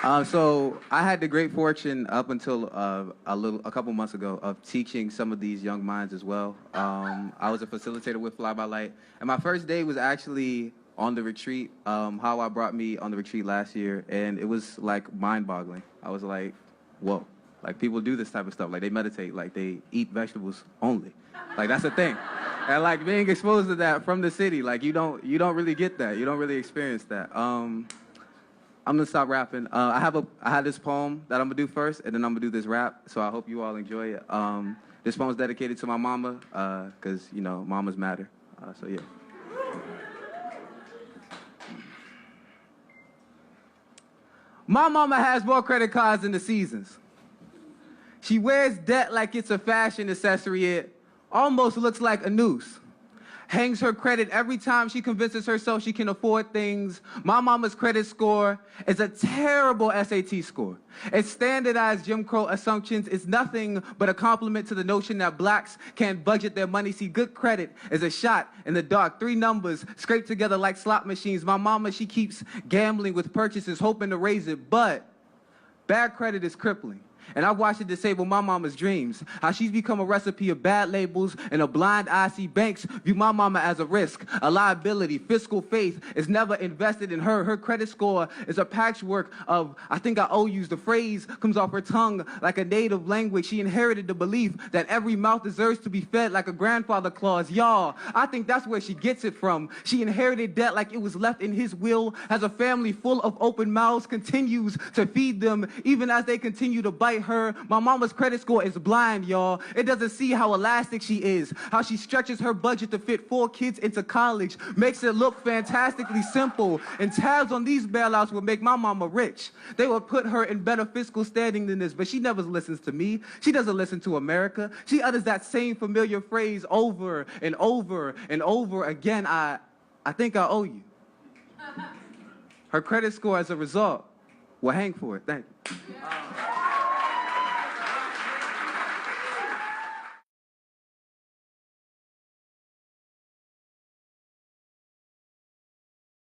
So I had the great fortune up until a couple months ago of teaching some of these young minds as well. I was a facilitator with Fly by Light, and my first day was actually on the retreat. How I brought me on the retreat last year, and it was like mind-boggling. I was like, whoa, like people do this type of stuff. Like they meditate, like they eat vegetables only. Like that's a thing. And like being exposed to that from the city, like you don't really get that. You don't really experience that. I'm gonna stop rapping. I had this poem that I'm gonna do first, and then I'm gonna do this rap. So I hope you all enjoy it. This poem's dedicated to my mama, cause you know mamas matter. So yeah. My mama has more credit cards than the seasons. She wears debt like it's a fashion accessory. It almost looks like a noose. Hangs her credit every time she convinces herself she can afford things. My mama's credit score is a terrible SAT score. It's standardized Jim Crow assumptions. It's nothing but a compliment to the notion that blacks can't budget their money. See, good credit is a shot in the dark. 3 numbers scraped together like slot machines. My mama, she keeps gambling with purchases, hoping to raise it, but bad credit is crippling. And I've watched it disable my mama's dreams. How she's become a recipe of bad labels and a blind eye. See, banks view my mama as a risk, a liability. Fiscal faith is never invested in her. Her credit score is a patchwork of, I think I owe you. The phrase comes off her tongue like a native language. She inherited the belief that every mouth deserves to be fed like a grandfather clause. Y'all, I think that's where she gets it from. She inherited debt like it was left in his will. Has a family full of open mouths, continues to feed them even as they continue to bite her. My mama's credit score is blind, y'all. It doesn't see how elastic she is, how she stretches her budget to fit 4 kids into college, makes it look fantastically simple, and tabs on these bailouts will make my mama rich. They will put her in better fiscal standing than this, but she never listens to me. She doesn't listen to America. She utters that same familiar phrase over and over and over again. I think I owe you. Her credit score as a result will hang for it. Thank you.